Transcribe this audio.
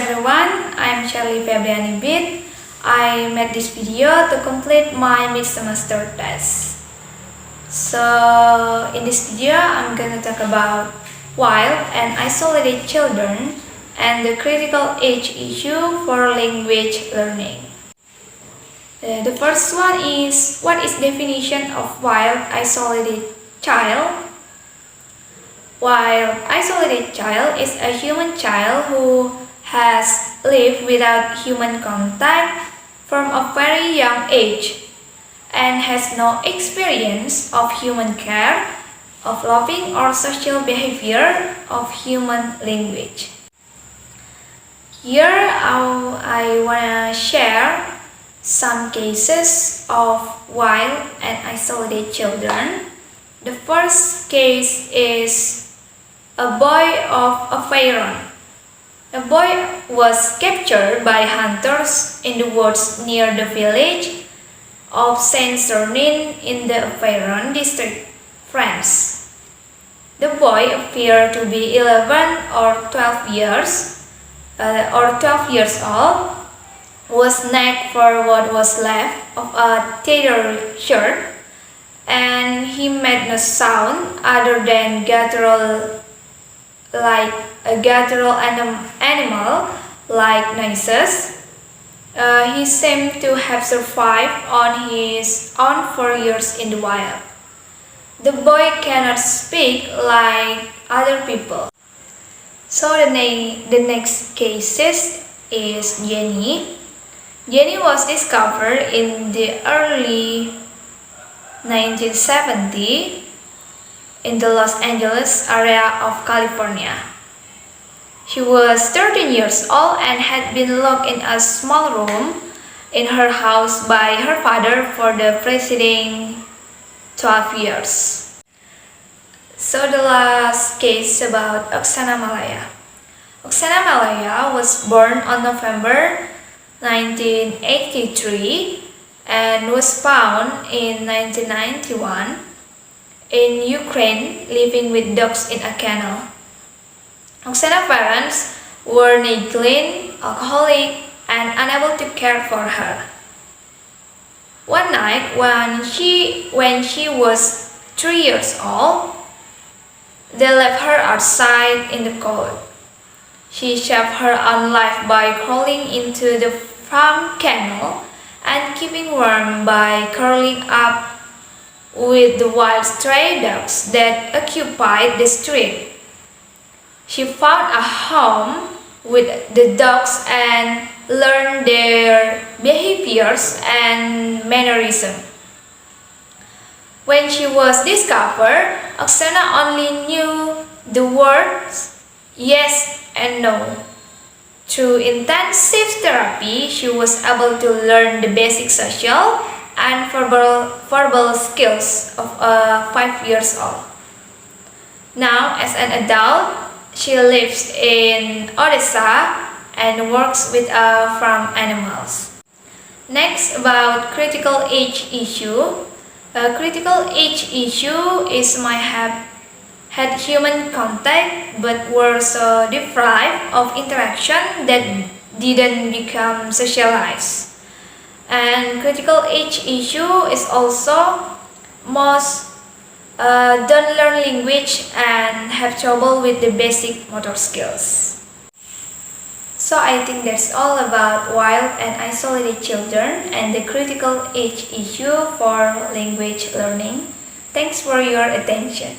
everyone, I'm Sherly Pebriani Bid. I made this video to complete my mid-semester test. So in this video, I'm gonna talk about wild and isolated children and the critical age issue for language learning. The first one is, what is definition of wild isolated child? Wild isolated child is a human child who has lived without human contact from a very young age and has no experience of human care, of loving or social behavior, of human language. Here I want to share some cases of wild and isolated children. The first case is a boy of a Pharaoh. A boy was captured by hunters in the woods near the village of Saint-Sernin in the Pharaoh district, France. The boy appeared to be 11 or 12 years old, was naked for what was left of a tattered shirt, and he made no sound other than guttural animal-like noises. He seemed to have survived on his own for years in the wild. The boy cannot speak like other people. So the next case is Jenny. Jenny was discovered in the early 1970s in the Los Angeles area of California. She was 13 years old and had been locked in a small room in her house by her father for the preceding 12 years. So the last case about Oksana Malaya. Oksana Malaya was born on November 1983 and was found in 1991 in Ukraine, living with dogs in a kennel. Oksana's parents were negligent, alcoholic, and unable to care for her. One night, when she was 3 years old, they left her outside in the cold. She saved her own life by crawling into the farm kennel and keeping warm by curling up with the wild stray dogs that occupied the street. She found a home with the dogs and learned their behaviors and mannerisms. When she was discovered, Oksana only knew the words yes and no. Through intensive therapy, she was able to learn the basic social and verbal skills of 5 years old. Now, as an adult, she lives in Odessa and works with farm animals. Next, about critical age issue. A critical age issue is had human contact but were so deprived of interaction that didn't become socialized. And critical age issue is also most don't learn language and have trouble with the basic motor skills. So I think that's all about wild and isolated children and the critical age issue for language learning. Thanks for your attention.